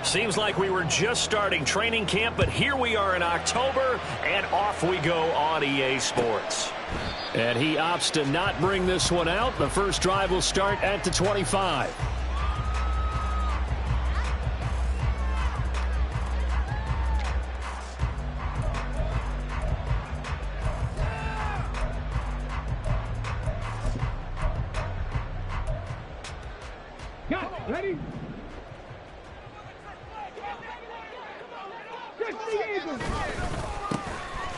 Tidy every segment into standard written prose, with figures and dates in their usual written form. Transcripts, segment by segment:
Seems like we were just starting training camp, but here we are in October, and off we go on EA Sports. And he opts to not bring this one out. The first drive will start at the 25. Ready?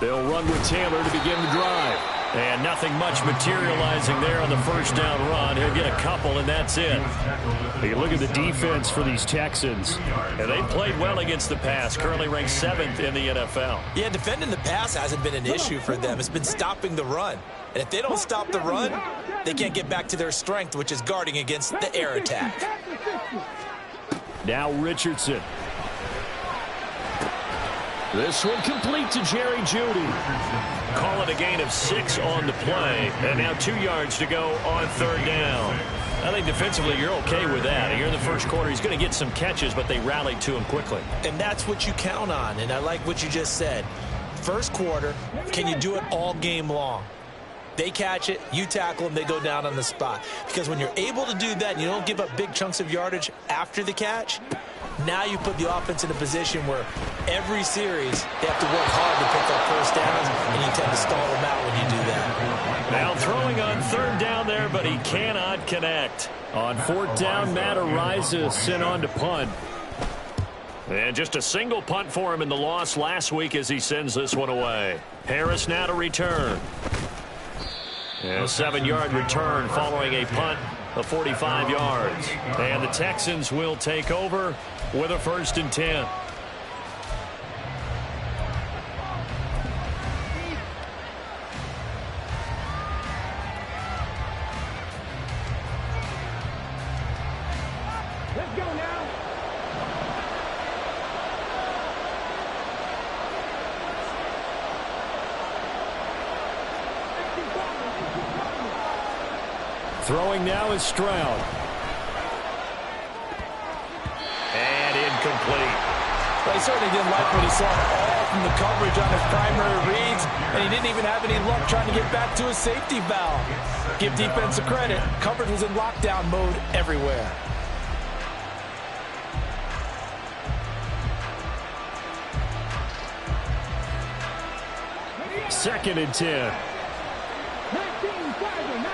They'll run with Taylor to begin the drive. And nothing much materializing there on the first down run. He'll get a couple, and that's it. You look at the defense for these Texans. And they played well against the pass, currently ranked 7th in the NFL. Yeah, defending the pass hasn't been an issue for them. It's been stopping the run. And if they don't stop the run, they can't get back to their strength, which is guarding against the air attack. Now Richardson. This one complete to Jerry Jeudy. Call it a gain of 6 on the play. And now 2 yards to go on third down. I think defensively you're okay with that. Here in the first quarter, he's going to get some catches, but they rallied to him quickly. And that's what you count on. And I like what you just said. First quarter, can you do it all game long? They catch it, you tackle them, they go down on the spot. Because when you're able to do that and you don't give up big chunks of yardage after the catch, now you put the offense in a position where every series they have to work hard to pick up first downs, and you tend to stall them out when you do that. Now throwing on third down there, but he cannot connect. On fourth down, Matt Araiza sent on to punt. And just a single punt for him in the loss last week as he sends this one away. Harris now to return. A 7-yard return following a punt of 45 yards. And the Texans will take over with a 1st and 10. Let's go now. Throwing now is Stroud. And incomplete. But he certainly didn't like what he saw all from the coverage on his primary reads, and he didn't even have any luck trying to get back to his safety valve. Give defense a credit. Coverage was in lockdown mode everywhere. Second and 10. 19-7.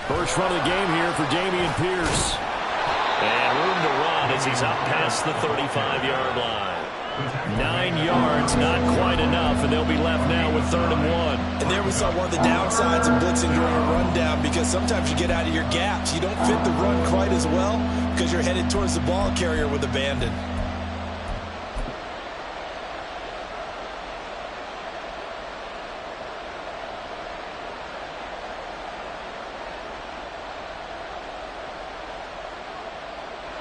First run of the game here for Dameon Pierce. And room to run as he's up past the 35-yard line. 9 yards, not quite enough, and they'll be left now with 3rd and 1. And there we saw one of the downsides of blitzing during a rundown, because sometimes you get out of your gaps. You don't fit the run quite as well because you're headed towards the ball carrier with abandon.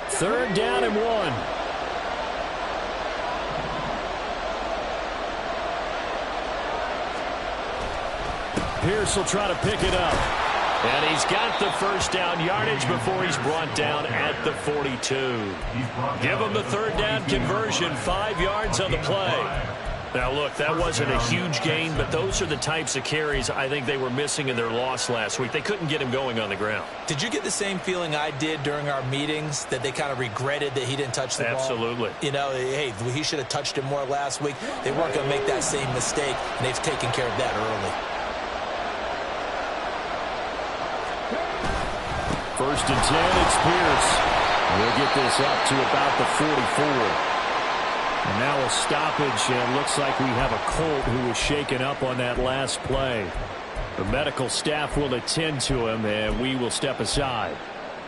Third down and 1. Pierce will try to pick it up. And he's got the first down yardage before he's brought down at the 42. Give him the third down conversion, 5 yards on the play. Now, look, that wasn't a huge gain, but those are the types of carries I think they were missing in their loss last week. They couldn't get him going on the ground. Did you get the same feeling I did during our meetings, that they kind of regretted that he didn't touch the ball? Absolutely. You know, hey, he should have touched it more last week. They weren't going to make that same mistake, and they've taken care of that early. 1st and 10, it's Pierce. We'll get this up to about the 44. And now a stoppage, and it looks like we have a Colt who was shaken up on that last play. The medical staff will attend to him, and we will step aside.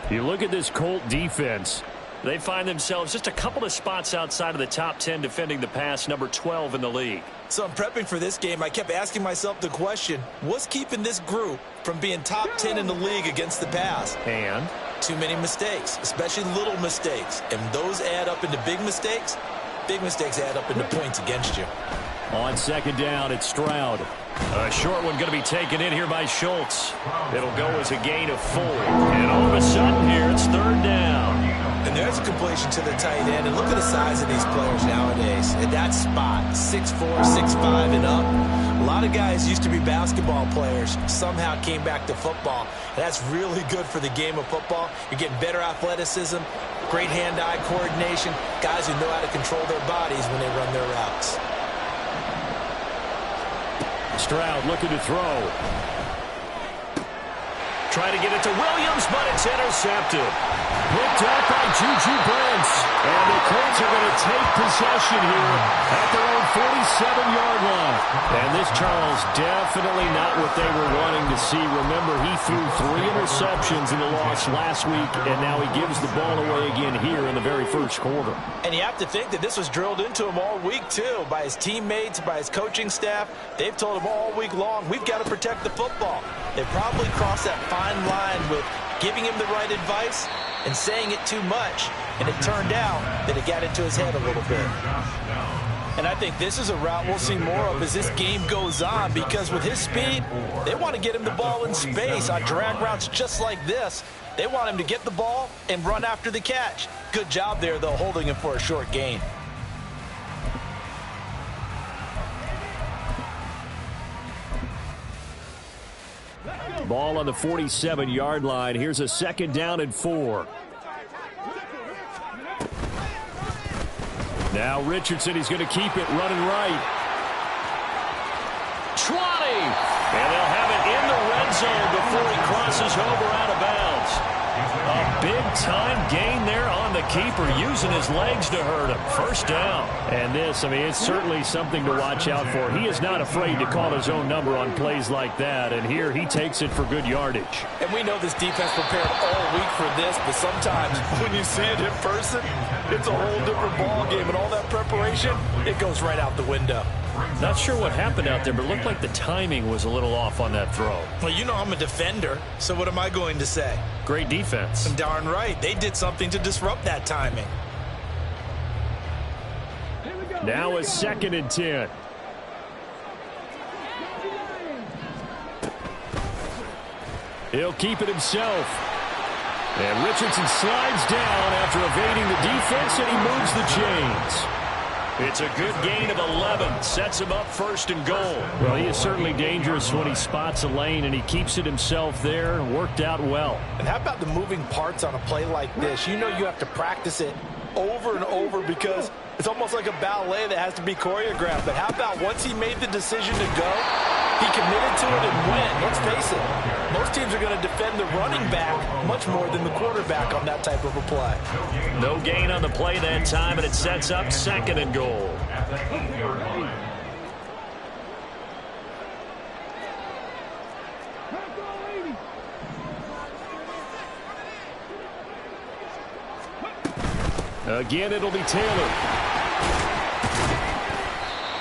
You look at this Colt defense. They find themselves just a couple of spots outside of the top 10 defending the pass, number 12 in the league. So I'm prepping for this game. I kept asking myself the question, what's keeping this group from being top 10 in the league against the pass? And Too many mistakes, especially little mistakes. And those add up into big mistakes. Big mistakes add up into points against you. On second down, it's Stroud. A short one going to be taken in here by Schultz. It'll go as a gain of 4. And all of a sudden here, it's third down. And there's a completion to the tight end. And look at the size of these players nowadays. At that spot, 6'4", 6'5", and up. A lot of guys used to be basketball players, somehow came back to football. And that's really good for the game of football. You're getting better athleticism, great hand-eye coordination, guys who know how to control their bodies when they run their routes. Stroud looking to throw. Trying to get it to Williams, but it's intercepted. Picked up by Juju Brents. And the Colts are going to take possession here at their own 47-yard line. And this, Charles, definitely not what they were wanting to see. Remember, he threw 3 interceptions in the loss last week, and now he gives the ball away again here in the very first quarter. And you have to think that this was drilled into him all week, too, by his teammates, by his coaching staff. They've told him all week long, we've got to protect the football. They probably crossed that fine line with giving him the right advice and saying it too much, and it turned out that it got into his head a little bit. And I think this is a route we'll see more of as this game goes on, because with his speed, they want to get him the ball in space on drag routes just like this. They want him to get the ball and run after the catch. Good job there, though, holding him for a short gain. Ball on the 47-yard line. Here's a second down and 4. Now Richardson, he's going to keep it running right. 20! And they'll have it in the red zone before he crosses over out of bounds. A big-time gain there on the keeper, using his legs to hurt him. First down. And this, I mean, it's certainly something to watch out for. He is not afraid to call his own number on plays like that, and here he takes it for good yardage. And we know this defense prepared all week for this, but sometimes when you see it in person, it's a whole different ball game, and all that preparation, it goes right out the window. Not sure what happened out there, but it looked like the timing was a little off on that throw. Well, you know I'm a defender, so what am I going to say? Great defense. And darn right, they did something to disrupt that timing. Now a second and 10. He'll keep it himself. And Richardson slides down after evading the defense, and he moves the chains. It's a good gain of 11. Sets him up first and goal. Well, he is certainly dangerous when he spots a lane, and he keeps it himself there. Worked out well. And how about the moving parts on a play like this? You know you have to practice it over and over because it's almost like a ballet that has to be choreographed. But how about once he made the decision to go, he committed to it and went. Let's face it, most teams are going to defend the running back much more than the quarterback on that type of a play. No gain on the play that time, and it sets up second and goal. Again, it'll be Taylor.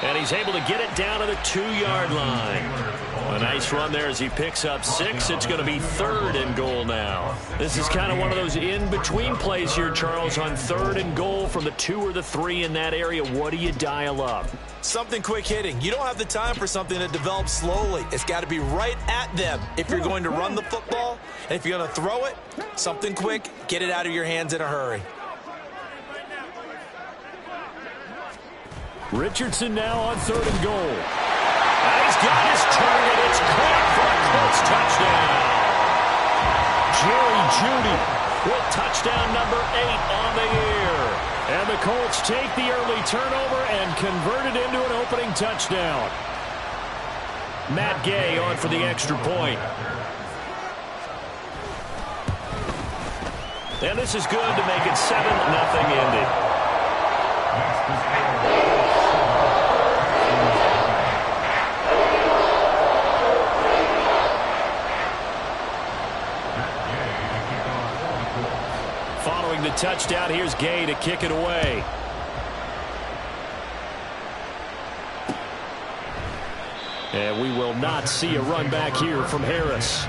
And he's able to get it down to the 2-yard line. A nice run there as he picks up 6. It's going to be third and goal now. This is kind of one of those in-between plays here, Charles, on third and goal from the 2 or the 3 in that area. What do you dial up? Something quick hitting. You don't have the time for something that develops slowly. It's got to be right at them if you're going to run the football. And if you're going to throw it, something quick, get it out of your hands in a hurry. Richardson now on third and goal. And he's got his target. It's caught for a Colts touchdown. Jerry Jeudy with touchdown number 8 on the year. And the Colts take the early turnover and convert it into an opening touchdown. Matt Gay on for the extra point. And this is good to make it 7-0 Indy. Following the touchdown, here's Gay to kick it away. And we will not see a run back here from Harris.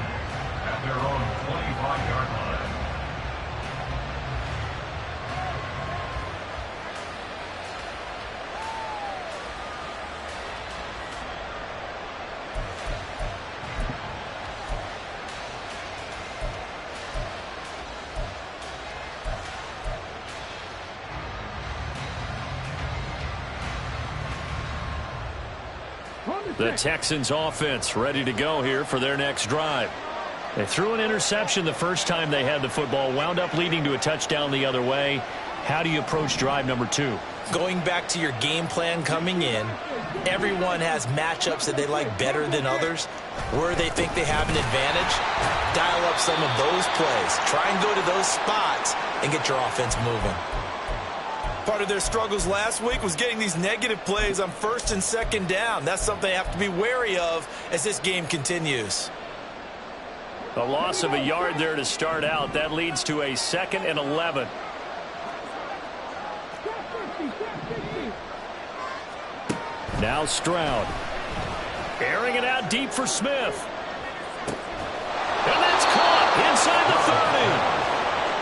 The Texans offense ready to go here for their next drive. They threw an interception the first time they had the football, wound up leading to a touchdown the other way. How do you approach drive number 2? Going back to your game plan coming in, everyone has matchups that they like better than others. Where they think they have an advantage, dial up some of those plays. Try and go to those spots and get your offense moving. Part of their struggles last week was getting these negative plays on 1st and 2nd down. That's something they have to be wary of as this game continues. A loss of a yard there to start out. That leads to a 2nd and 11. Now Stroud. Airing it out deep for Smith. And that's caught inside the 30.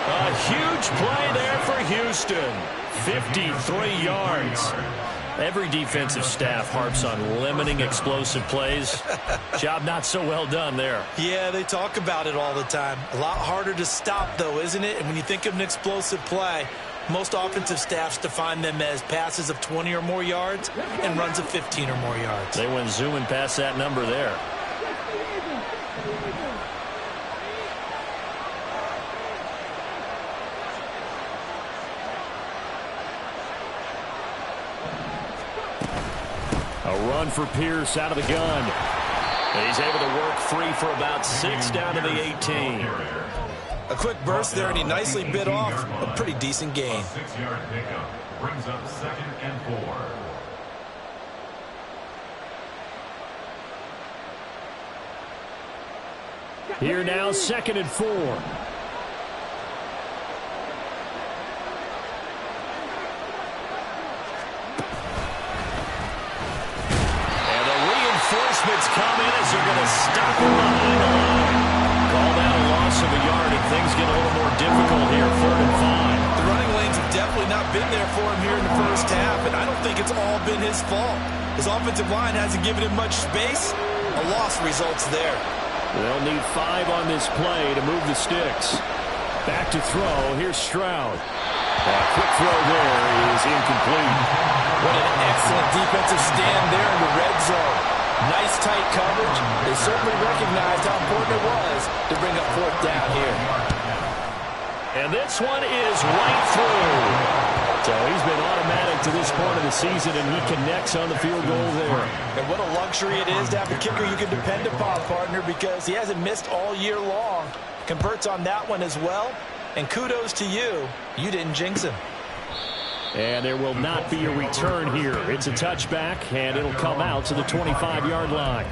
A huge play there for Houston. 53 yards. Every defensive staff harps on limiting explosive plays. Job not so well done there. Yeah, they talk about it all the time. A lot harder to stop, though, isn't it? And when you think of an explosive play, most offensive staffs define them as passes of 20 or more yards and runs of 15 or more yards. They went zooming past that number there. A run for Pierce out of the gun. He's able to work free for about 6 down to the 18. A quick burst there, and he nicely bit off a pretty decent gain. 6-yard pickup brings up 2nd and 4. Here now, 2nd and 4. Reinforcements come in as they're going to stop him behind the line. Call that a loss of a yard, and things get a little more difficult here, 3rd and 5. The running lanes have definitely not been there for him here in the first half, and I don't think it's all been his fault. His offensive line hasn't given him much space. A loss results there. They'll need 5 on this play to move the sticks. Back to throw. Here's Stroud. A quick throw there is incomplete. What an excellent defensive stand there in the red zone. Nice tight coverage. They certainly recognized how important it was to bring up 4th down here. And this one is right through. So he's been automatic to this point of the season, and he connects on the field goal there. And what a luxury it is to have a kicker you can depend upon, partner, because he hasn't missed all year long. Converts on that one as well. And kudos to you. You didn't jinx him. And there will not be a return here. It's a touchback, and it'll come out to the 25-yard line.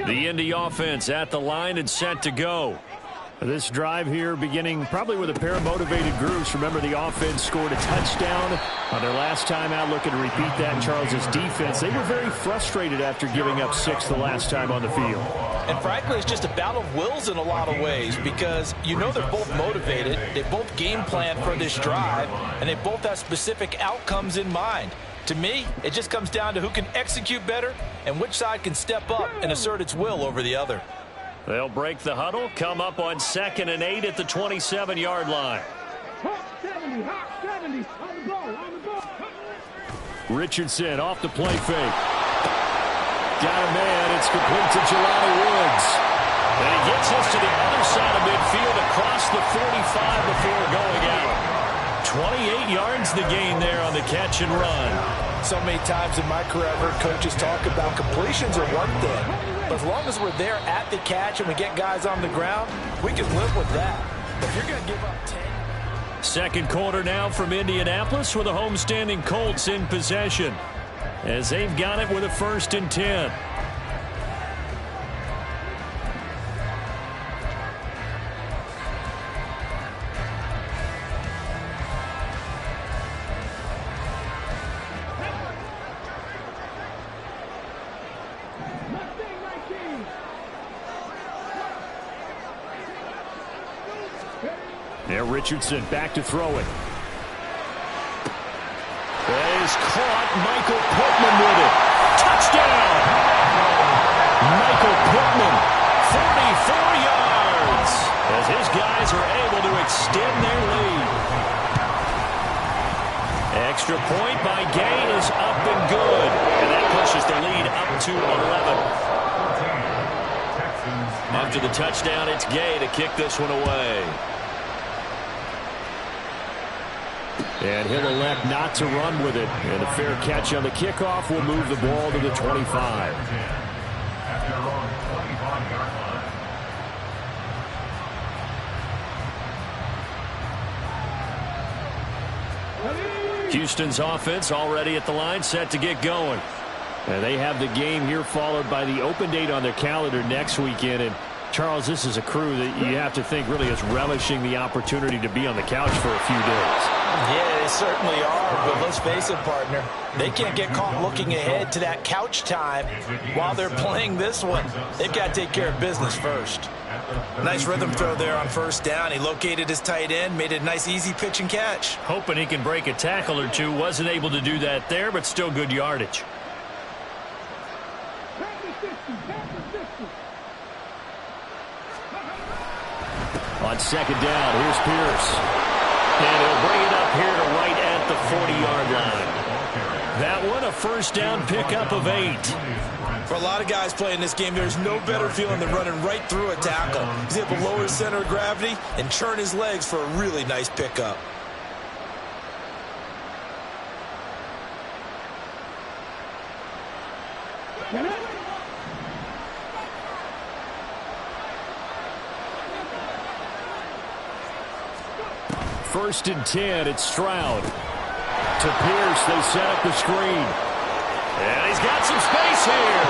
The Indy offense at the line and set to go. This drive here beginning probably with a pair of motivated groups. Remember, the offense scored a touchdown on their last time out. Looking to repeat that in Charles' defense. They were very frustrated after giving up 6 the last time on the field. And frankly, it's just a battle of wills in a lot of ways, because you know they're both motivated. They both game plan for this drive, and they both have specific outcomes in mind. To me, it just comes down to who can execute better and which side can step up and assert its will over the other. They'll break the huddle, come up on 2nd and 8 at the 27-yard line. Richardson off the play fake. Got a man. It's complete to Jelani Woods. And he gets us to the other side of midfield across the 45 before going out. 28 yards the gain there on the catch and run. So many times in my career I've heard coaches talk about completions are one thing. But as long as we're there at the catch and we get guys on the ground, we can live with that. But if you're going to give up 10. Second quarter now from Indianapolis with the homestanding Colts in possession, as they've got it with a 1st and 10. There, Richardson back to throw it. He's caught. Michael Pittman with it. Touchdown! Pittman, 44 yards, as his guys are able to extend their lead. Extra point by Gay is up and good, and that pushes the lead up to 11. After the touchdown, it's Gay to kick this one away. And he'll elect not to run with it. And a fair catch on the kickoff will move the ball to the 25. Houston's offense already at the line, set to get going. And they have the game here followed by the open date on their calendar next weekend. And Charles, this is a crew that you have to think really is relishing the opportunity to be on the couch for a few days. Yeah, they certainly are, but let's face it, partner. They can't get caught looking ahead to that couch time while they're playing this one. They've got to take care of business first. Nice rhythm throw there on first down. He located his tight end, made it a nice easy pitch and catch. Hoping he can break a tackle or two. Wasn't able to do that there, but still good yardage. On second down, here's Pierce. And he'll bring it up here to right at the 40-yard line. That one, a first down pickup of 8. For a lot of guys playing this game, there's no better feeling than running right through a tackle. He's able to lower his center of gravity and churn his legs for a really nice pickup. First and 10, it's Stroud. To Pierce, they set up the screen. And he's got some space here.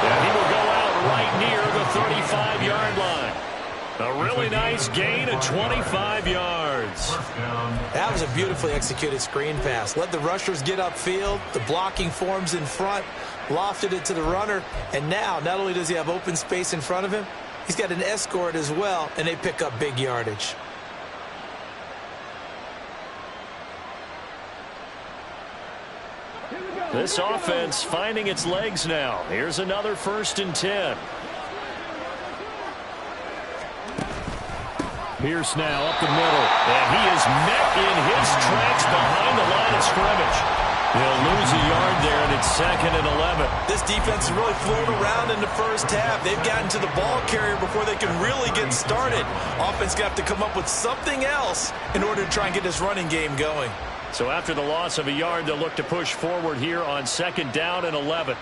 And he will go out right near the 35-yard line. A really nice gain of 25 yards. That was a beautifully executed screen pass. Let the rushers get upfield. The blocking forms in front. Lofted it to the runner. And now, not only does he have open space in front of him, he's got an escort as well, and they pick up big yardage. This offense finding its legs now. Here's another first and 10. Pierce now up the middle. And he is met in his tracks behind the line of scrimmage. He'll lose a yard there, and it's second and 11. This defense has really flown around in the first half. They've gotten to the ball carrier before they can really get started. Offense going to have to come up with something else in order to try and get this running game going. So after the loss of a yard, they'll look to push forward here on second down and 11.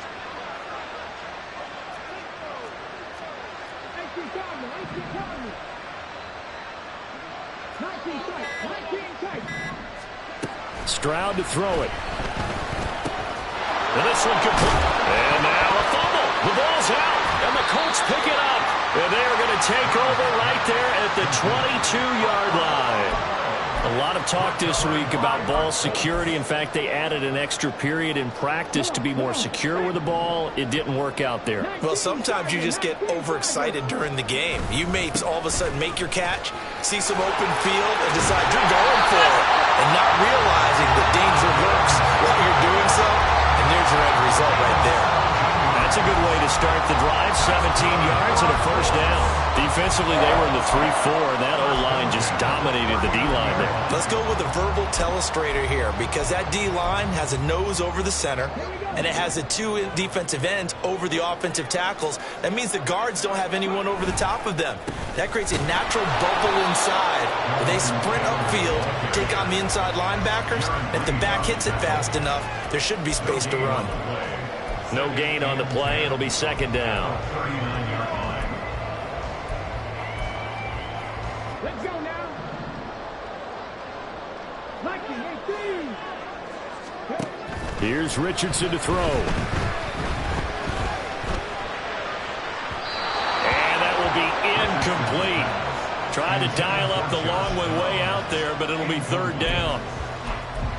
Stroud to throw it. And this one complete. And now a fumble. The ball's out. And the Colts pick it up. And they are going to take over right there at the 22-yard line. A lot of talk this week about ball security. In fact, they added an extra period in practice to be more secure with the ball. It didn't work out there. Well, sometimes you just get overexcited during the game. You may all of a sudden make your catch, see some open field, and decide you're going for it, and not realizing the danger lurks while you're doing so, and there's your end result right there. That's a good way to start the drive. 17 yards and a first down. Defensively, they were in the 3-4, and that O-line just dominated the D-line there. Let's go with a verbal telestrator here, because that D-line has a nose over the center, and it has the two defensive ends over the offensive tackles. That means the guards don't have anyone over the top of them. That creates a natural bubble inside. They sprint upfield, take on the inside linebackers. If the back hits it fast enough, there should be space to run. No gain on the play. It'll be second down. Let's go now. Here's Richardson to throw. And that will be incomplete. Tried to dial up the long way out there, but it'll be third down.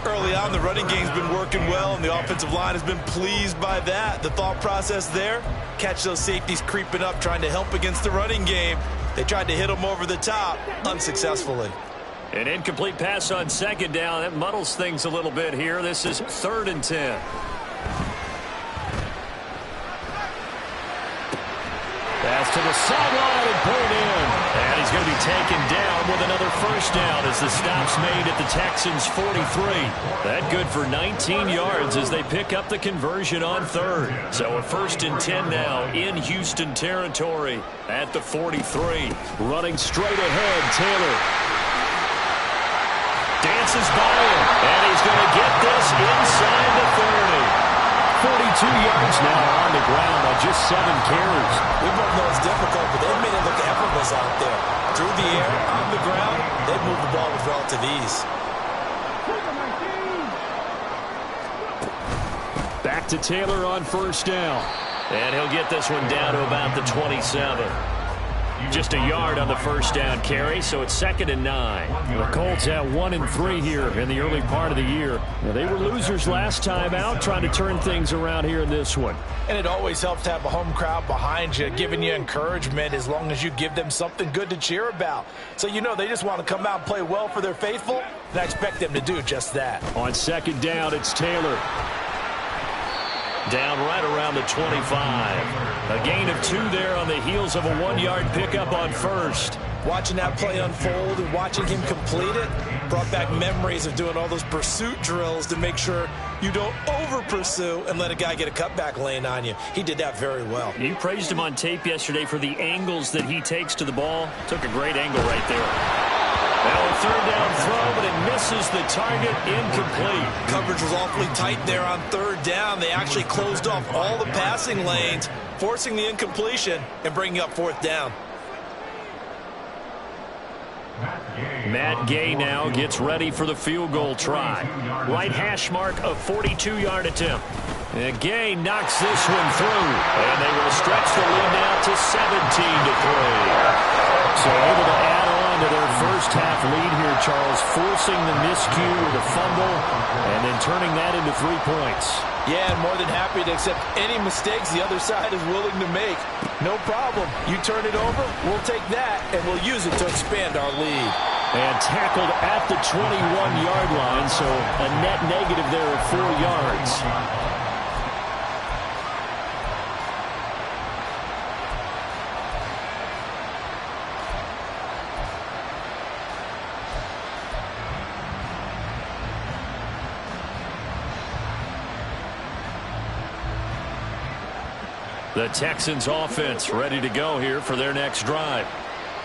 Early on, the running game's been working well, and the offensive line has been pleased by that. The thought process there, catch those safeties creeping up, trying to help against the running game. They tried to hit them over the top, unsuccessfully. An incomplete pass on second down. That muddles things a little bit here. This is third and 10. pass to the sideline and pulled in. And he's going to be taken down with another first down as the stop's made at the Texans' 43. That good for 19 yards as they pick up the conversion on third. So a 1st and 10 now in Houston territory at the 43. Running straight ahead, Taylor. Dances by him, and he's going to get this inside the 30. 42 yards now on the ground on just 7 carries. We both know it's difficult, but they've made it look effortless out there. Through the air, on the ground, they've moved the ball with relative ease. Back to Taylor on 1st down. And he'll get this one down to about the 27. Just a yard on the 1st down carry, so it's 2nd and 9. The Colts have 1 and 3 here in the early part of the year. Now, they were losers last time out, trying to turn things around here in this one. And it always helps to have a home crowd behind you, giving you encouragement as long as you give them something good to cheer about. So you know they just want to come out and play well for their faithful, and I expect them to do just that. On 2nd down, it's Taylor. Down right around the 25. A gain of 2 there on the heels of a 1-yard pickup on 1st. Watching that play unfold and watching him complete it brought back memories of doing all those pursuit drills to make sure you don't over-pursue and let a guy get a cutback lane on you. He did that very well. You praised him on tape yesterday for the angles that he takes to the ball. Took a great angle right there. Now a 3rd down throw, but it misses the target, incomplete. Coverage was awfully tight there on 3rd down. They actually closed off all the passing lanes, forcing the incompletion and bringing up 4th down. Matt Gay now gets ready for the field goal try. Right hash mark, a 42-yard attempt. And Gay knocks this one through, and they will stretch the lead now to 17-3. So able to add on to their first half lead here, Charles, forcing the miscue with a fumble and then turning that into 3 points. Yeah, and more than happy to accept any mistakes the other side is willing to make. No problem. You turn it over, we'll take that, and we'll use it to expand our lead. And tackled at the 21-yard line, so a net negative there of 4 yards. The Texans offense ready to go here for their next drive.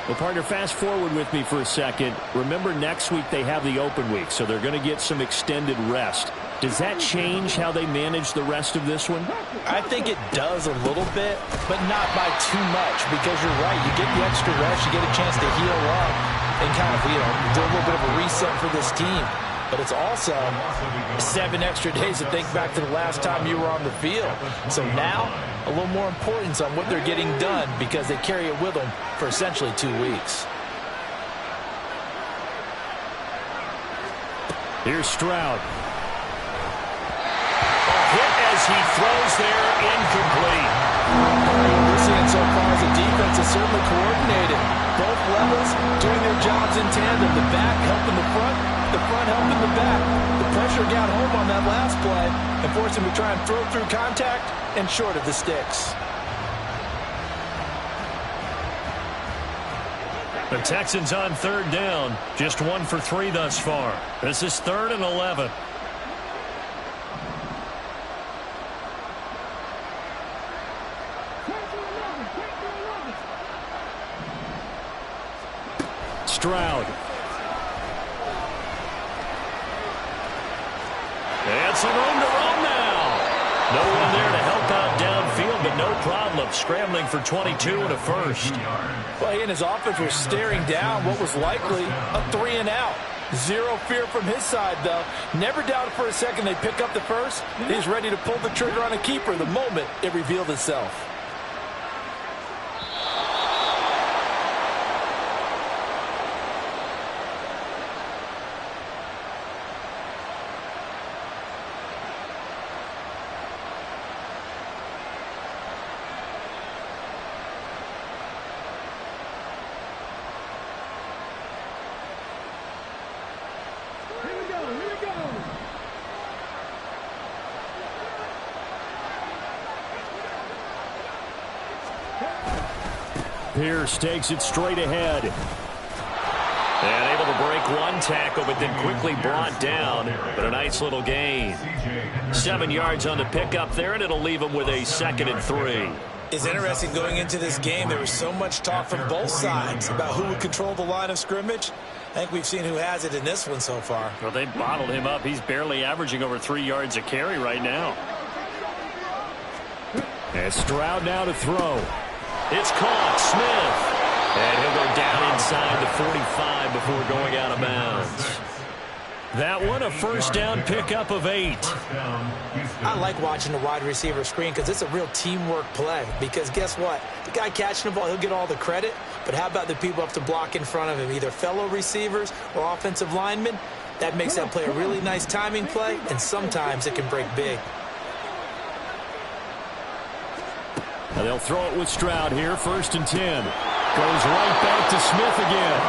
Well, partner, fast forward with me for a second. Remember, next week they have the open week, so they're going to get some extended rest. Does that change how they manage the rest of this one? I think it does a little bit, but not by too much, because you're right. You get the extra rest, you get a chance to heal up and kind of, do a little bit of a reset for this team. But it's also 7 extra days to think back to the last time you were on the field. So now, a little more importance on what they're getting done because they carry it with them for essentially 2 weeks. Here's Stroud. Hit as he throws there, incomplete. We're seeing so far as the defense is certainly coordinated. Both levels doing their jobs in tandem. The back helping the front helping the back. The pressure got home on that last play and forced him to try and throw through contact and short of the sticks. The Texans on 3rd down. Just 1 for 3 thus far. This is 3rd and 11. Stroud. And some room to run now. No one there to help out downfield, but no problem. Scrambling for 22 and a first. Well, he and his offense were staring down what was likely a 3-and-out. Zero fear from his side, though. Never doubted for a second they'd pick up the first. He's ready to pull the trigger on a keeper the moment it revealed itself. Pierce takes it straight ahead. And able to break one tackle, but then quickly brought down. But a nice little gain. 7 yards on the pickup there, and it'll leave him with a 2nd and 3. It's interesting going into this game. There was so much talk from both sides about who would control the line of scrimmage. I think we've seen who has it in this one so far. Well, they bottled him up. He's barely averaging over 3 yards a carry right now. And Stroud now to throw. It's caught. Smith. And he'll go down inside the 45 before going out of bounds. That one, a first down pickup of 8. I like watching the wide receiver screen because it's a real teamwork play. Because guess what? The guy catching the ball, he'll get all the credit. But how about the people up to block in front of him, either fellow receivers or offensive linemen? That makes that play a really nice timing play, and sometimes it can break big. Now they'll throw it with Stroud here, 1st and 10. Goes right back to Smith again.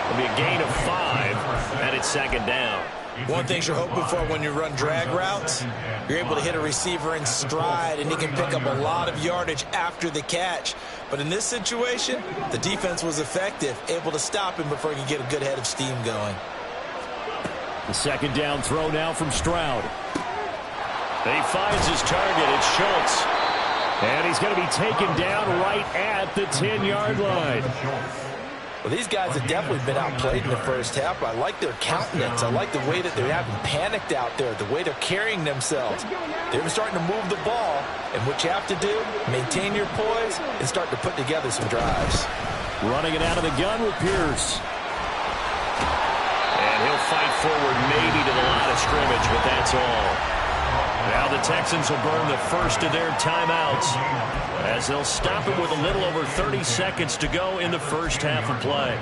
It'll be a gain of 5, and it's 2nd down. One thing you're hoping for when you run drag routes, you're able to hit a receiver in stride, and he can pick up a lot of yardage after the catch. But in this situation, the defense was effective, able to stop him before he could get a good head of steam going. The 2nd down throw now from Stroud. He finds his target. It's Schultz. And he's going to be taken down right at the 10-yard line. Well, these guys have definitely been outplayed in the first half. I like their countenance. I like the way that they haven't panicked out there, the way they're carrying themselves. They're starting to move the ball, and what you have to do, maintain your poise and start to put together some drives. Running it out of the gun with Pierce. And he'll fight forward maybe to the line of scrimmage, but that's all. Now the Texans will burn the first of their timeouts as they'll stop it with a little over 30 seconds to go in the first half of play.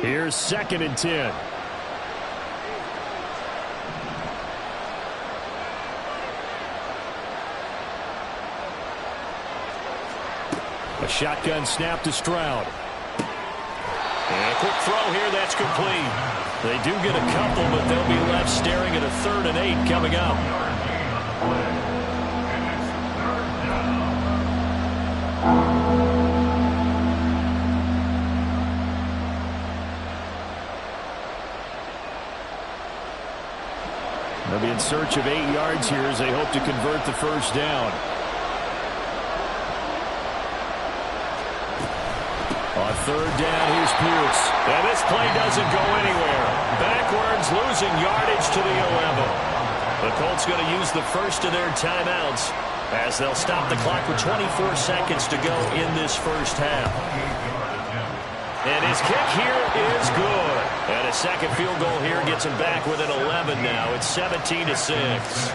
Here's 2nd and 10. A shotgun snap to Stroud. And a quick throw here, that's complete. They do get a couple, but they'll be left staring at a 3rd and 8 coming up. They'll be in search of 8 yards here as they hope to convert the first down. On 3rd down, here's Pierce. And this play doesn't go anywhere. Backwards, losing yardage to the 11. The Colts going to use the first of their timeouts as they'll stop the clock with 24 seconds to go in this first half. And his kick here is good. And a second field goal here gets him back within 11 now. It's 17-6.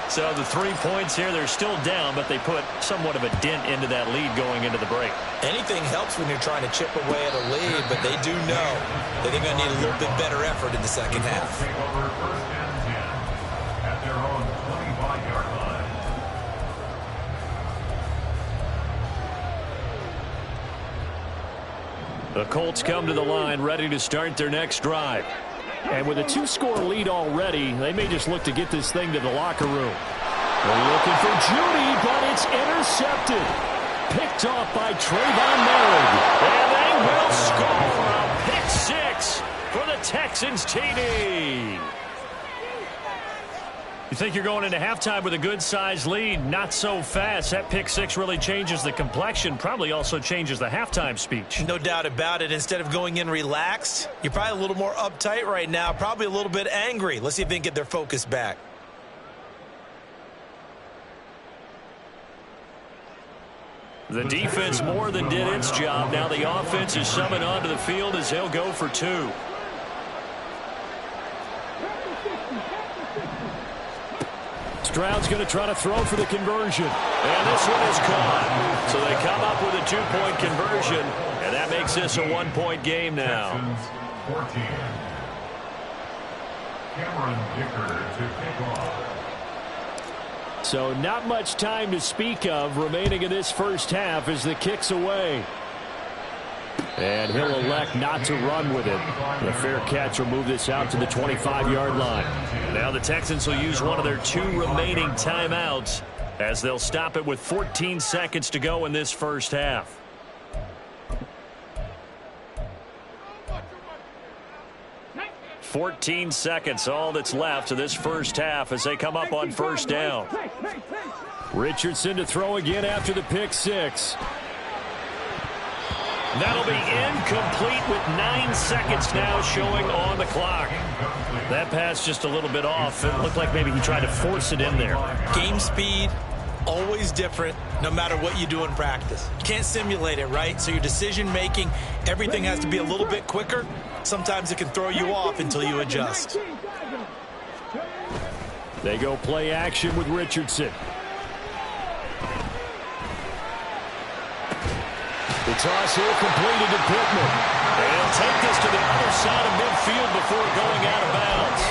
So the 3 points here, they're still down, but they put somewhat of a dent into that lead going into the break. Anything helps when you're trying to chip away at a lead, but they do know that they're going to need a little bit better effort in the second half. At their own 25-yard line. The Colts come to the line ready to start their next drive. And with a 2-score lead already, they may just look to get this thing to the locker room. They're looking for Judy, but it's intercepted. Picked off by Trayvon Merrick. And they will score a pick 6 for the Texans TD. You think you're going into halftime with a good-sized lead? Not so fast. That pick 6 really changes the complexion, probably also changes the halftime speech. No doubt about it. Instead of going in relaxed, you're probably a little more uptight right now, probably a little bit angry. Let's see if they can get their focus back. The defense more than did its job. Now the offense is summoned onto the field as they'll go for 2. Stroud's going to try to throw for the conversion. And this one is caught. So they come up with a 2-point conversion, and that makes this a 1-point game now. Cameron Dicker to kick off. So not much time to speak of remaining in this first half as the kick's away. And he'll elect not to run with it. The fair catch will move this out to the 25-yard line. Now the Texans will use one of their 2 remaining timeouts as they'll stop it with 14 seconds to go in this first half. "14 seconds, all that's left of this first half as they come up on first down." Richardson to throw again after the pick 6. That'll be incomplete with 9 seconds now showing on the clock. That pass just a little bit off. It looked like maybe he tried to force it in there. Game speed, always different, no matter what you do in practice. You can't simulate it, right? So your decision-making, everything has to be a little bit quicker. Sometimes it can throw you off until you adjust. They go play action with Richardson. The toss here completed to Pittman. They'll take this to the other side of midfield before going out of bounds.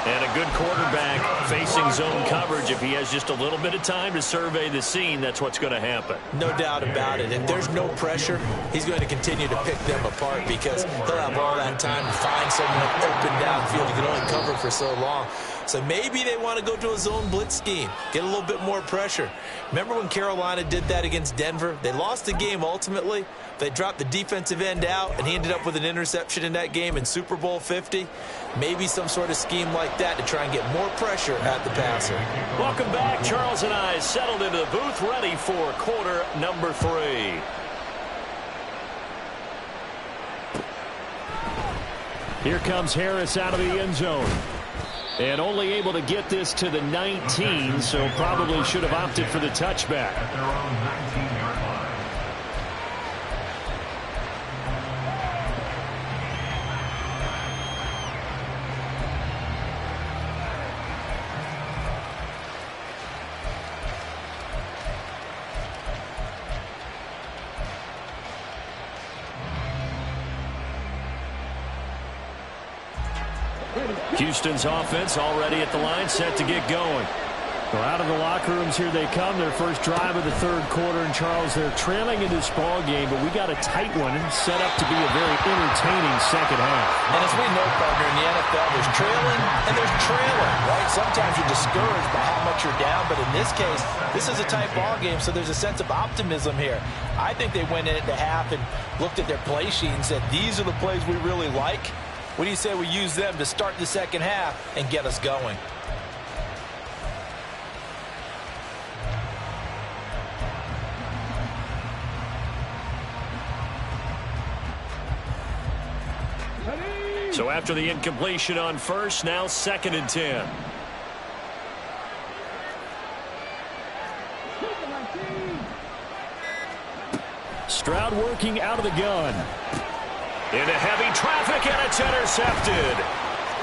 And a good quarterback facing zone coverage. If he has just a little bit of time to survey the scene, that's what's going to happen. No doubt about it. If there's no pressure, he's going to continue to pick them apart because he'll have all that time to find someone open downfield. He can only cover for so long. So maybe they want to go to a zone blitz scheme, get a little bit more pressure. Remember when Carolina did that against Denver? They lost the game ultimately. They dropped the defensive end out, and he ended up with an interception in that game in Super Bowl 50. Maybe some sort of scheme like that to try and get more pressure at the passer. Welcome back. Charles and I settled into the booth, ready for quarter number 3. Here comes Harris out of the end zone. And only able to get this to the 19, so probably should have opted for the touchback. At their own 19-yard line. Houston's offense already at the line, set to get going. Well, out of the locker rooms, here they come. Their first drive of the third quarter. And, Charles, they're trailing in this ball game, but we got a tight one set up to be a very entertaining second half. And as we know, partner, in the NFL, there's trailing and there's trailing, right? Sometimes you're discouraged by how much you're down, but in this case, this is a tight ball game, so there's a sense of optimism here. I think they went in at the half and looked at their play sheet and said, these are the plays we really like. What do you say we use them to start the second half and get us going? So after the incompletion on first, now 2nd and 10. Stroud working out of the gun. Into heavy traffic, and it's intercepted.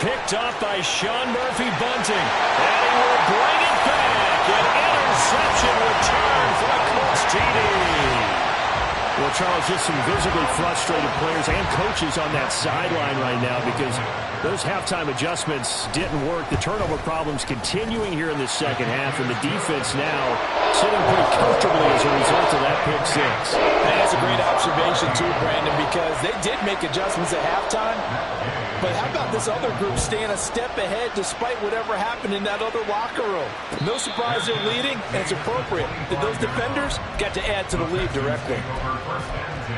Picked off by Sean Murphy-Bunting. And he will bring it back. An interception return for the Colts TD. Well, Charles, just some visibly frustrated players and coaches on that sideline right now because those halftime adjustments didn't work. The turnover problems continuing here in the second half, and the defense now sitting pretty comfortably as a result of that pick 6. And that's a great observation, too, Brandon, because they did make adjustments at halftime. But how about this other group staying a step ahead despite whatever happened in that other locker room? No surprise they're leading, and it's appropriate that those defenders got to add to the lead directly. Over 1st and 10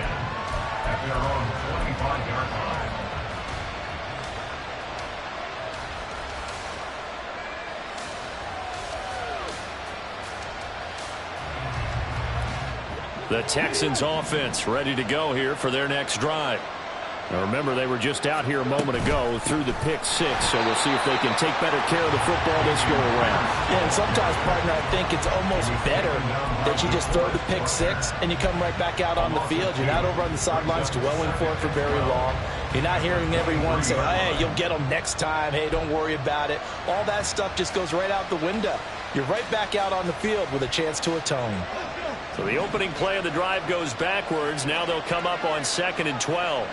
at their own 25-yard line. The Texans offense ready to go here for their next drive. Now remember, they were just out here a moment ago through the pick 6, so we'll see if they can take better care of the football this go around. Yeah, and sometimes, partner, I think it's almost better that you just throw the pick 6 and you come right back out on the field. You're not over on the sidelines dwelling for it for very long. You're not hearing everyone say, hey, you'll get them next time. Hey, don't worry about it. All that stuff just goes right out the window. You're right back out on the field with a chance to atone. So the opening play of the drive goes backwards. Now they'll come up on 2nd and 12.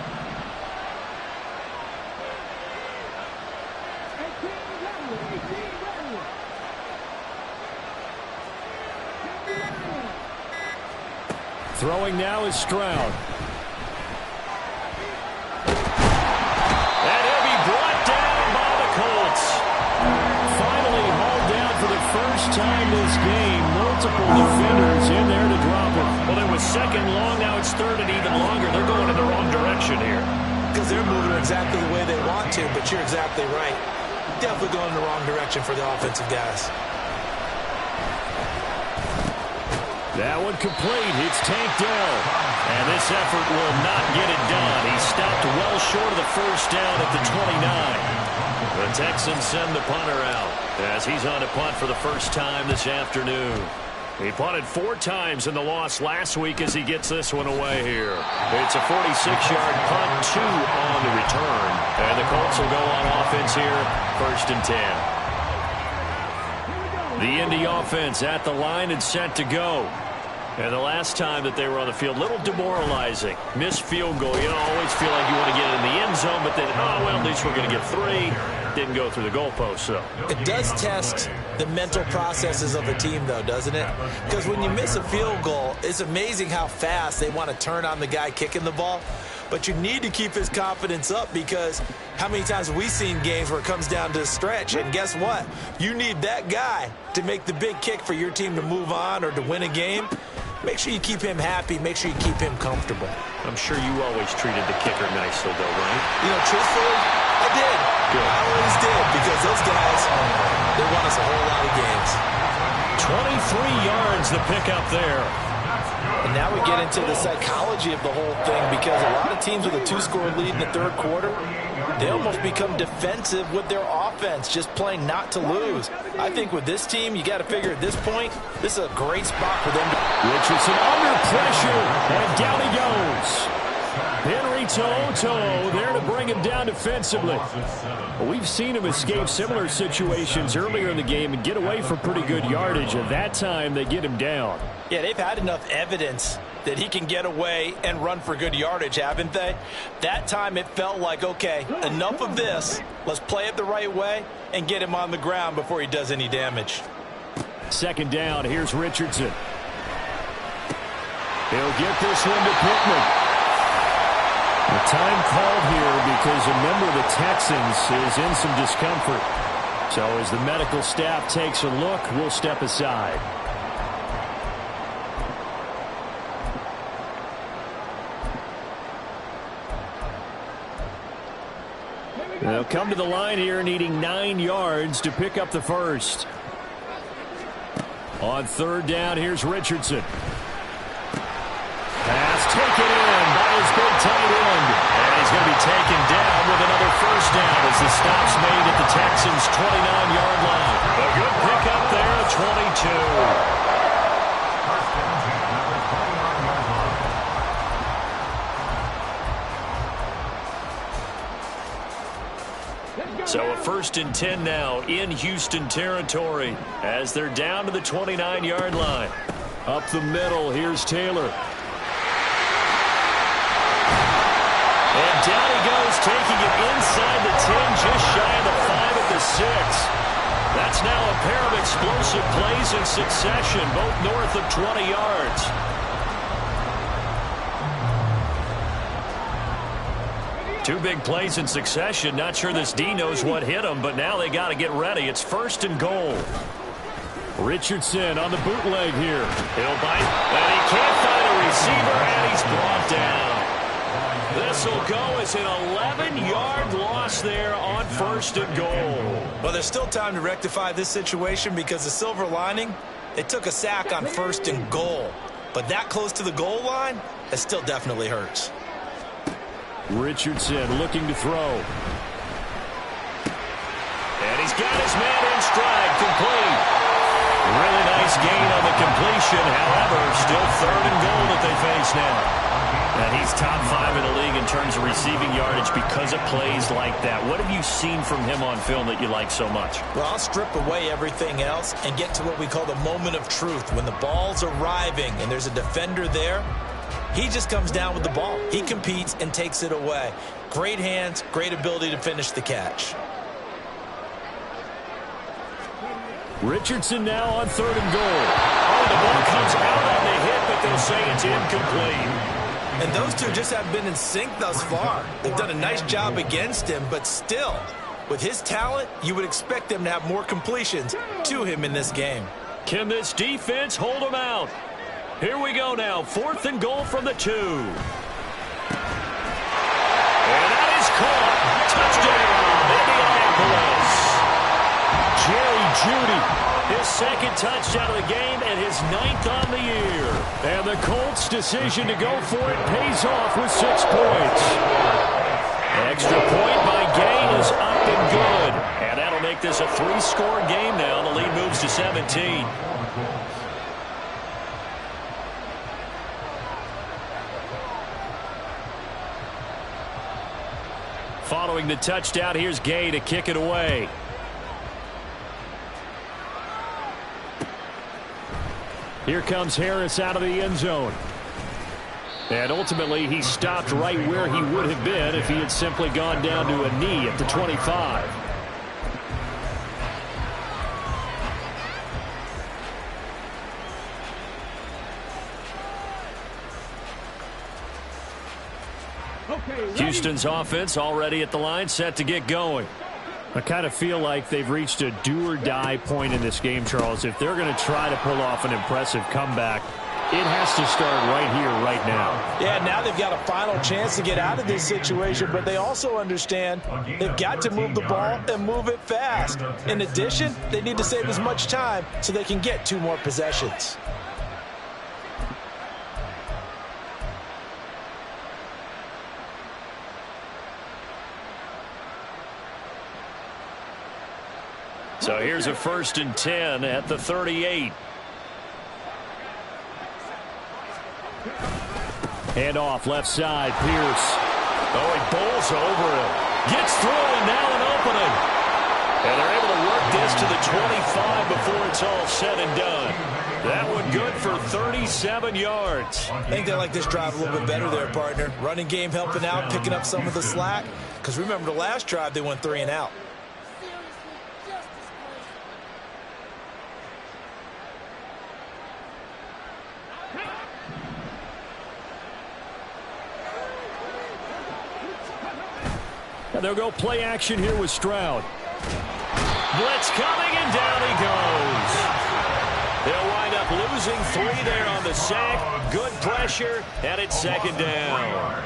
Throwing now is Stroud. And he'll be brought down by the Colts. Finally hauled down for the first time this game. Multiple defenders in there to drop him. Well, it was second long. Now it's third and even longer. They're going in the wrong direction here. Because they're moving exactly the way they want to, but you're exactly right. Definitely going in the wrong direction for the offensive guys. That one complete. It's Tank Dell. And this effort will not get it done. He stopped well short of the first down at the 29. The Texans send the punter out as he's on to punt for the first time this afternoon. He punted 4 times in the loss last week as he gets this one away here. It's a 46-yard punt, 2 on the return. And the Colts will go on offense here, 1st and 10. The Indy offense at the line and set to go. And the last time that they were on the field, a little demoralizing. Missed field goal. You don't always feel like you want to get it in the end zone, but then, oh, well, at least we're going to get 3. Didn't go through the goalpost, so. It does test the mental processes of a team, though, doesn't it? Because when you miss a field goal, it's amazing how fast they want to turn on the guy kicking the ball. But you need to keep his confidence up, because how many times have we seen games where it comes down to a stretch? And guess what? You need that guy to make the big kick for your team to move on or to win a game. Make sure you keep him happy. Make sure you keep him comfortable. I'm sure you always treated the kicker nicely, though, right? You know, truthfully, I did. Good. I always did, because those guys, they won us a whole lot of games. 23 yards the pickup there. And now we get into the psychology of the whole thing, because a lot of teams with a 2-score lead in the 3rd quarter, they almost become defensive with their offense, just playing not to lose. I think with this team, you got to figure at this point, this is a great spot for them. Richardson under pressure, and down he goes. Henry To'oTo'o there to bring him down defensively. Well, we've seen him escape similar situations earlier in the game and get away for pretty good yardage, and that time they get him down. Yeah, they've had enough evidence that he can get away and run for good yardage, haven't they? That time it felt like, okay, enough of this. Let's play it the right way and get him on the ground before he does any damage. 2nd down, here's Richardson. He'll get this one to Pittman. The time called here because a member of the Texans is in some discomfort. So as the medical staff takes a look, we'll step aside. They'll come to the line here needing 9 yards to pick up the first. On 3rd down, here's Richardson. Pass taken in by his big tight end. And he's going to be taken down with another first down as the stop's made at the Texans' 29-yard line. A good pickup there at 22. So a 1st and 10 now in Houston territory as they're down to the 29-yard line. Up the middle, here's Taylor. And down he goes, taking it inside the 10, just shy of the 5 at the 6. That's now a pair of explosive plays in succession, both north of 20 yards. Two big plays in succession. Not sure this D knows what hit him, but now they got to get ready. It's 1st and goal. Richardson on the bootleg here. He'll bite, and he can't find a receiver, and he's brought down. This will go as an 11-yard loss there on 1st and goal. Well, there's still time to rectify this situation, because the silver lining, they took a sack on 1st and goal. But that close to the goal line, it still definitely hurts. Richardson looking to throw. And he's got his man in stride, complete. Really nice gain on the completion. However, still 3rd and goal that they face now. And he's top 5 in the league in terms of receiving yardage because of plays like that. What have you seen from him on film that you like so much? Well, I'll strip away everything else and get to what we call the moment of truth. When the ball's arriving and there's a defender there, he just comes down with the ball. He competes and takes it away. Great hands, great ability to finish the catch. Richardson now on 3rd and goal. Oh, the ball comes out on the hit, but but they'll say it's incomplete. And those two just have been in sync thus far. They've done a nice job against him, but still, with his talent, you would expect them to have more completions to him in this game. Can this defense hold him out? Here we go now. 4th and goal from the 2. And that is caught. Touchdown, Indianapolis. Jerry Jeudy, his 2nd touchdown of the game and his 9th on the year. And the Colts' decision to go for it pays off with 6 points. Extra point by Gay is up and good. And that'll make this a 3-score game now. The lead moves to 17. Following the touchdown, here's Gay to kick it away. Here comes Harris out of the end zone. And ultimately, he stopped right where he would have been if he had simply gone down to a knee at the 25. Houston's offense already at the line, set to get going. I kind of feel like they've reached a do-or-die point in this game, Charles. If they're going to try to pull off an impressive comeback, it has to start right here, right now. Yeah, now they've got a final chance to get out of this situation, but they also understand they've got to move the ball and move it fast. In addition, they need to save as much time so they can get 2 more possessions. So here's a 1st and 10 at the 38. Hand off left side, Pierce. Oh, he bowls over him. Gets through and now an opening. And they're able to work this to the 25 before it's all said and done. That one good for 37 yards. I think they like this drive a little bit better there, partner. Running game helping out, picking up some of the slack. Because remember the last drive, they went 3 and out. They'll go play action here with Stroud. Blitz coming, and down he goes. They'll wind up losing 3 there on the sack. Good pressure, and it's 2nd down.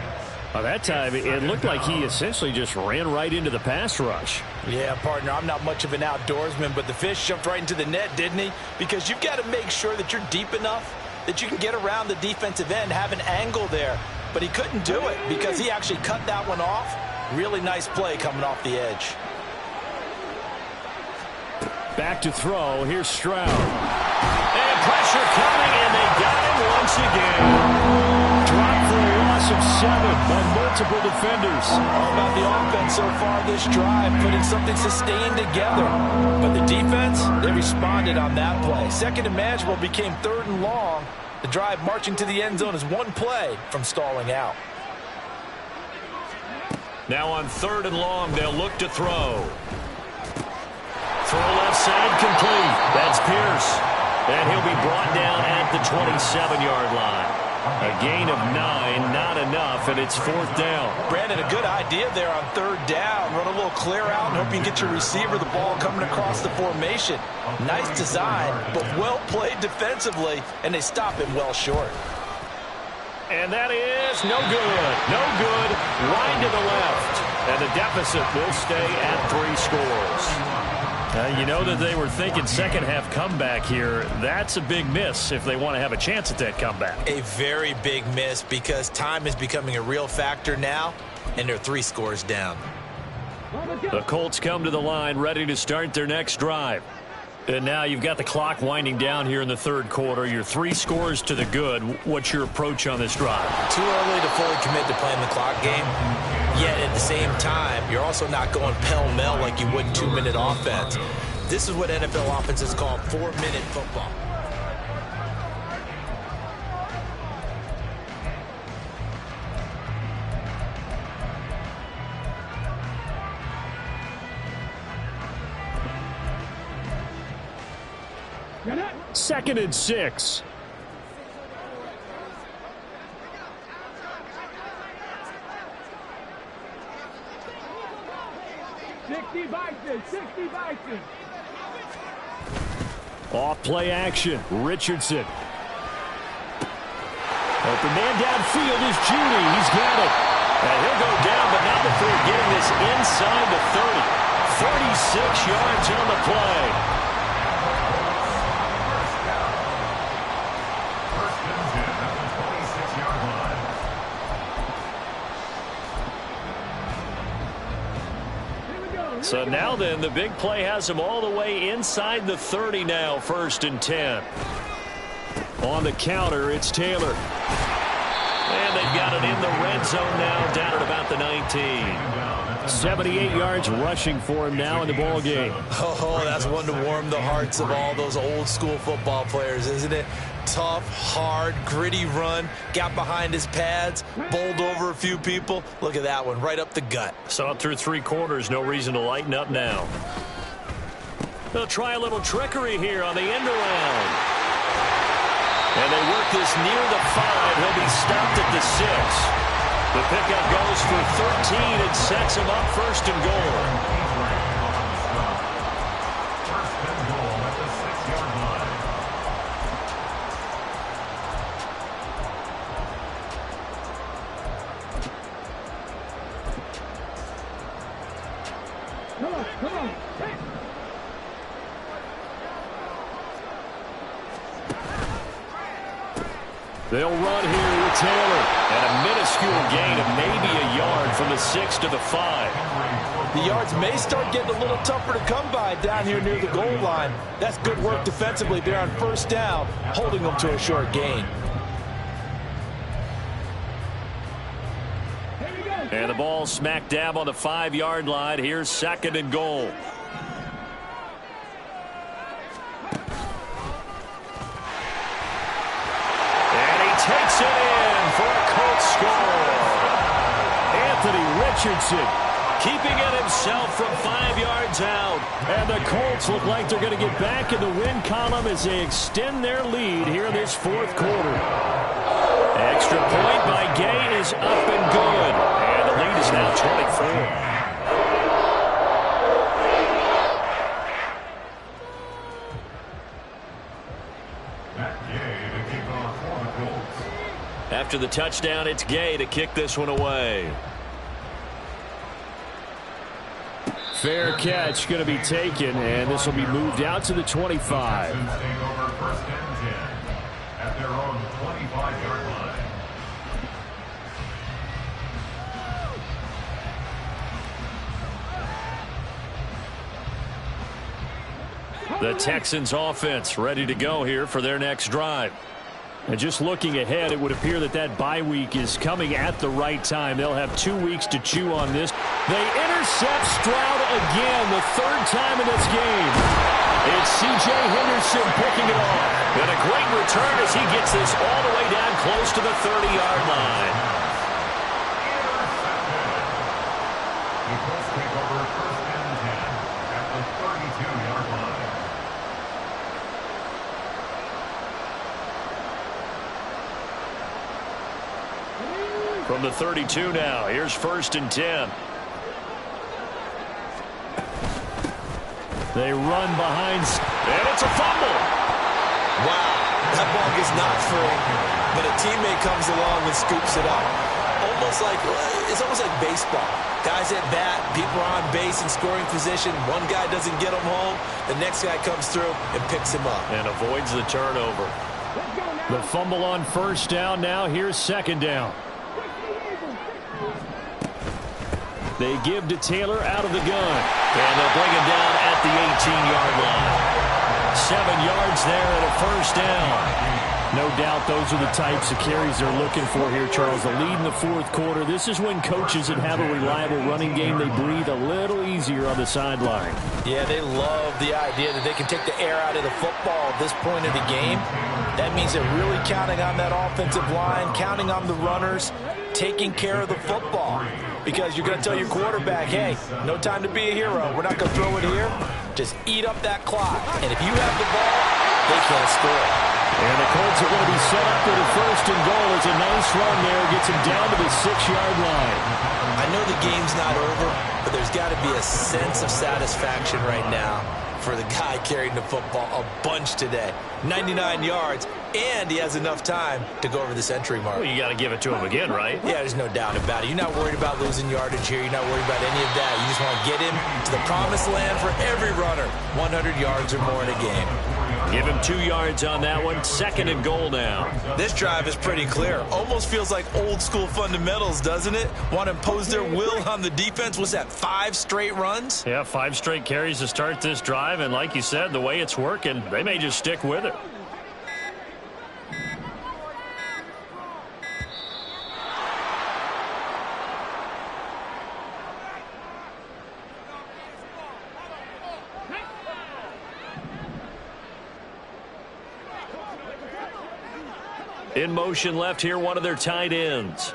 Well, that time, it looked like he essentially just ran right into the pass rush. Yeah, partner, I'm not much of an outdoorsman, but the fish jumped right into the net, didn't he? Because you've got to make sure that you're deep enough that you can get around the defensive end, have an angle there. But he couldn't do it because he actually cut that one off. Really nice play coming off the edge. Back to throw. Here's Stroud. And pressure coming, and they got him once again. Dropped for a loss of 7 by multiple defenders. All about the offense so far this drive, putting something sustained together. But the defense, they responded on that play. 2nd and manageable became 3rd and long. The drive marching to the end zone is 1 play from stalling out. Now on 3rd and long, they'll look to throw. Throw left side complete. That's Pierce. And he'll be brought down at the 27-yard line. A gain of 9, not enough, and it's 4th down. Brandon, a good idea there on 3rd down. Run a little clear out and hope you can get your receiver the ball coming across the formation. Nice design, but well played defensively, and they stop him well short. And that is no good. No good. Wide to the left. And the deficit will stay at 3 scores. You know that they were thinking second-half comeback here. That's a big miss if they want to have a chance at that comeback. A very big miss because time is becoming a real factor now, and they're 3 scores down. The Colts come to the line ready to start their next drive. And now you've got the clock winding down here in the 3rd quarter. You're 3 scores to the good. What's your approach on this drive? Too early to fully commit to playing the clock game. Yet at the same time, you're also not going pell-mell like you would 2-minute offense. This is what NFL offenses call 4-minute football. Second and 6. 60 Bison, 60 Bison. Off play action. Richardson. Open man downfield is Judy. He's got it. And he'll go down, but not before getting this inside the 30. 36 yards on the play. First and 10 at the 26-yard line. So now then, the big play has him all the way inside the 30 now, 1st and 10. On the counter, it's Taylor. And they've got it in the red zone now, down at about the 19. 78 yards rushing for him now in the ball game. Oh, that's one to warm the hearts of all those old school football players, isn't it? Tough, hard, gritty run. Got behind his pads, bowled over a few people. Look at that one, right up the gut. So through 3 quarters, no reason to lighten up now. They'll try a little trickery here on the end around. And they work this near the 5. He'll be stopped at the 6. The pickup goes for 13 and sets him up 1st and goal. First and goal at the 6-yard line. Come on. They'll run here with Taylor. And a minuscule gain of maybe a yard from the 6 to the 5. The yards may start getting a little tougher to come by down here near the goal line. That's good work defensively there on 1st down, holding them to a short gain. And the ball smack dab on the 5-yard line. Here's 2nd and goal. Takes it in for a Colts score. Anthony Richardson Keeping it himself from 5 yards out. And the Colts look like they're going to get back in the win column as they extend their lead here in this 4th quarter. Extra point by Gay is up and good. And the lead is now 24. After the touchdown, it's Gay to kick this one away. Fair catch going to be taken, and this will be moved out to the 25. Take over 1st and 10 at their own 25-yard line. The Texans offense ready to go here for their next drive. And just looking ahead, it would appear that bye week is coming at the right time. They'll have 2 weeks to chew on this. They intercept Stroud again, the 3rd time in this game. It's C.J. Henderson picking it off. And a great return as he gets this all the way down close to the 30-yard line. The Colts take over 1st and 10 at the 32-yard line. From the 32 now, here's 1st and 10. They run behind. And it's a fumble. Wow, that ball gets knocked free, but a teammate comes along and scoops it up. It's almost like baseball. Guys at bat, people are on base in scoring position. One guy doesn't get him home. The next guy comes through and picks him up. And avoids the turnover. The fumble on 1st down now. Here's 2nd down. They give to Taylor out of the gun. And they'll bring him down at the 18-yard line. 7 yards there at a 1st down. No doubt those are the types of carries they're looking for here, Charles. The lead in the 4th quarter. This is when coaches that have a reliable running game, they breathe a little easier on the sideline. Yeah, they love the idea that they can take the air out of the football at this point of the game. That means they're really counting on that offensive line, counting on the runners, taking care of the football. Because you're going to tell your quarterback, hey, no time to be a hero. We're not going to throw it here. Just eat up that clock. And if you have the ball, they can't score. And the Colts are going to be set up with a first and goal. It's a nice run there. Gets him down to the 6-yard line. I know the game's not over, but there's got to be a sense of satisfaction right now for the guy carrying the football a bunch today. 99 yards, and he has enough time to go over the century mark. Well, you got to give it to him again, right? Yeah, there's no doubt about it. You're not worried about losing yardage here. You're not worried about any of that. You just want to get him to the promised land for every runner. 100 yards or more in a game. Give him 2 yards on that one. 2nd and goal now. This drive is pretty clear. Almost feels like old school fundamentals, doesn't it? Want to impose their will on the defense. Was that 5 straight runs? Yeah, 5 straight carries to start this drive. And like you said, the way it's working, they may just stick with it. In motion left here, one of their tight ends.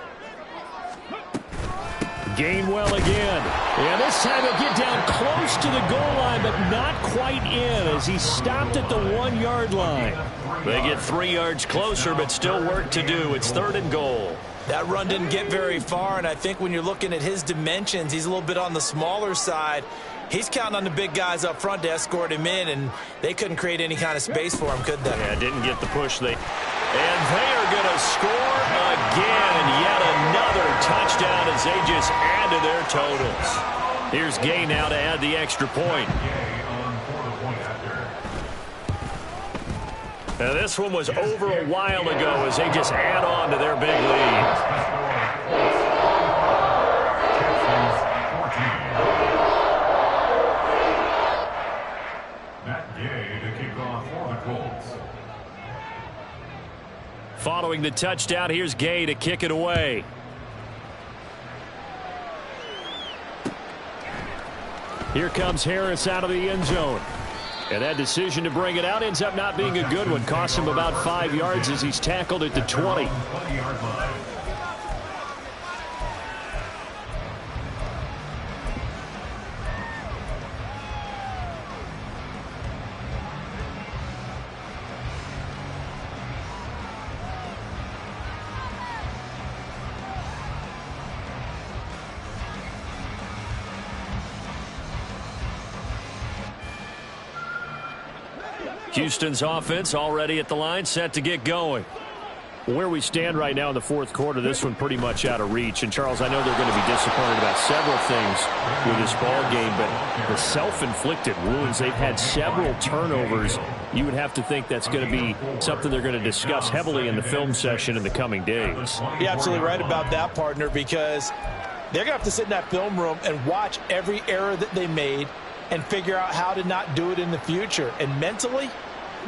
Gainwell again. And this time he'll get down close to the goal line, but not quite in as he stopped at the 1-yard line. They get 3 yards closer, but still work to do. It's 3rd and goal. That run didn't get very far, and I think when you're looking at his dimensions, he's a little bit on the smaller side. He's counting on the big guys up front to escort him in, and they couldn't create any kind of space for him, could they? Yeah, didn't get the push. And they are going to score again. Yet another touchdown as they just add to their totals. Here's Gay now to add the extra point. Now this one was over a while ago as they just add on to their big lead. Following the touchdown, here's Gay to kick it away. Here comes Harris out of the end zone. And that decision to bring it out ends up not being a good one. Costs him about 5 yards as he's tackled at the 20. Houston's offense already at the line, set to get going. Where we stand right now in the 4th quarter, this one pretty much out of reach. And, Charles, I know they're going to be disappointed about several things with this ball game, but the self-inflicted wounds, they've had several turnovers. You would have to think that's going to be something they're going to discuss heavily in the film session in the coming days. You're absolutely right about that, partner, because they're going to have to sit in that film room and watch every error that they made and figure out how to not do it in the future. And mentally,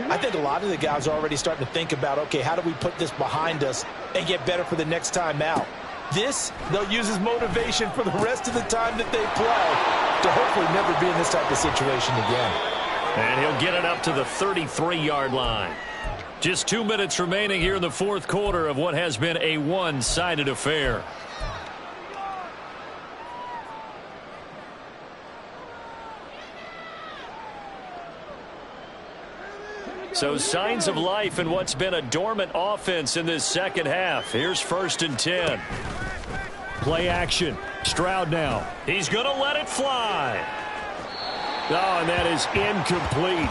I think a lot of the guys are already starting to think about, okay, how do we put this behind us and get better for the next time out? This, they'll use as motivation for the rest of the time that they play to hopefully never be in this type of situation again. And he'll get it up to the 33-yard line. Just 2 minutes remaining here in the 4th quarter of what has been a one-sided affair. So signs of life in what's been a dormant offense in this second half. Here's 1st and 10. Play action. Stroud now. He's going to let it fly. Oh, and that is incomplete.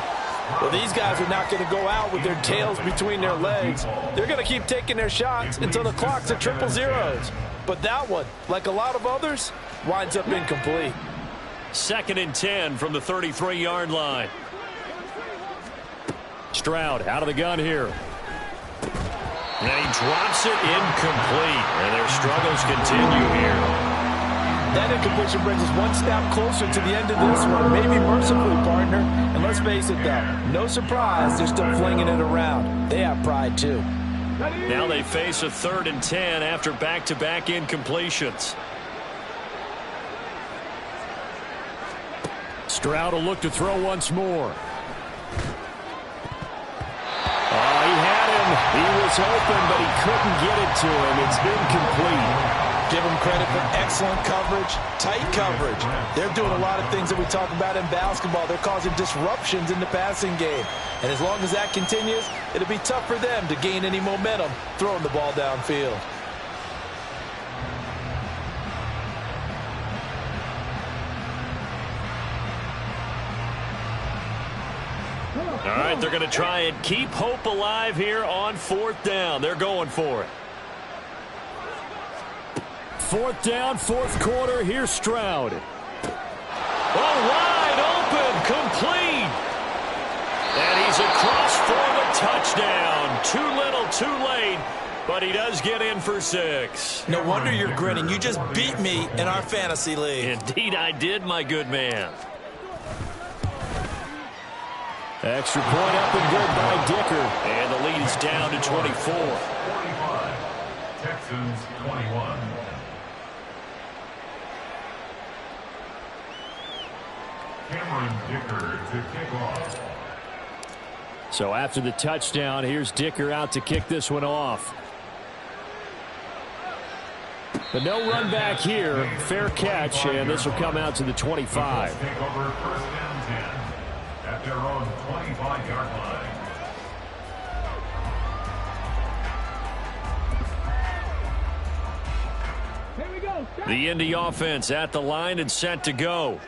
Well, these guys are not going to go out with their tails between their legs. They're going to keep taking their shots until the clock's at 000. But that one, like a lot of others, winds up incomplete. 2nd and 10 from the 33-yard line. Stroud out of the gun here. And he drops it incomplete. And their struggles continue here. That incompletion brings us one step closer to the end of this one. Maybe mercifully, partner. And let's face it, though, no surprise, they're still flinging it around. They have pride, too. Now they face a 3rd and 10 after back-to-back incompletions. Stroud will look to throw once more. He had him. He was open, but he couldn't get it to him. It's incomplete. Give them credit for excellent coverage, tight coverage. They're doing a lot of things that we talk about in basketball. They're causing disruptions in the passing game. And as long as that continues, it'll be tough for them to gain any momentum throwing the ball downfield. All right, they're going to try and keep hope alive here on 4th down. They're going for it. 4th down, 4th quarter. Here's Stroud. Oh, wide open, complete. And he's across for the touchdown. Too little, too late, but he does get in for 6. No wonder you're grinning. You just beat me in our fantasy league. Indeed I did, my good man. Extra point up and good by Dicker. And the lead is down to 24. 45. Texans 21. Cameron Dicker to kick off. So after the touchdown, here's Dicker out to kick this one off. But no run back here. Fair catch, and this will come out to the 25. Take over 1st and 10 at their own 25-yard line. The Indy offense at the line and set to go.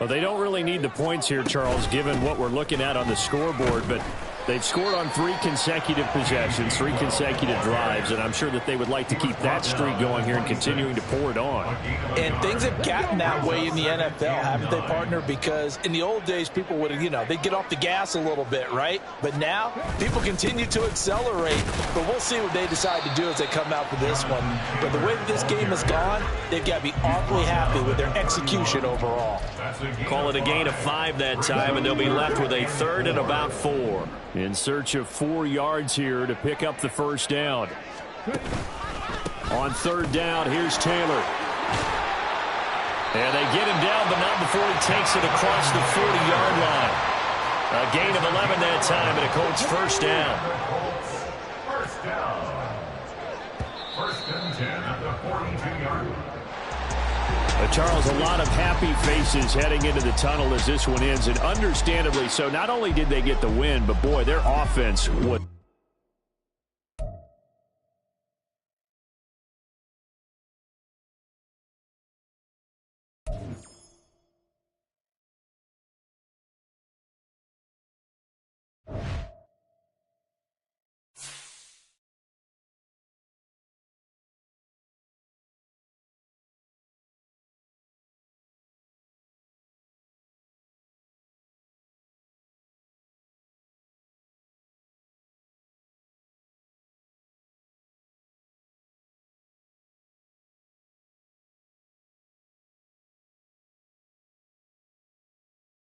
Well, they don't really need the points here, Charles, given what we're looking at on the scoreboard, but they've scored on 3 consecutive possessions, 3 consecutive drives, and I'm sure that they would like to keep that streak going here and continuing to pour it on. And things have gotten that way in the NFL, haven't they, partner? Because in the old days, people would, they'd get off the gas a little bit, right? But now, people continue to accelerate, but we'll see what they decide to do as they come out for this one. But the way that this game has gone, they've got to be awfully happy with their execution overall. Call it a gain of 5 that time, and they'll be left with a 3rd and about 4. In search of 4 yards here to pick up the 1st down. On 3rd down, here's Taylor. And they get him down, but not before he takes it across the 40-yard line. A gain of 11 that time, and a Colts 1st down. First down. 1st and 10 at the 42-yard line. Charles, a lot of happy faces heading into the tunnel as this one ends, and understandably so. Not only did they get the win, but boy, their offense was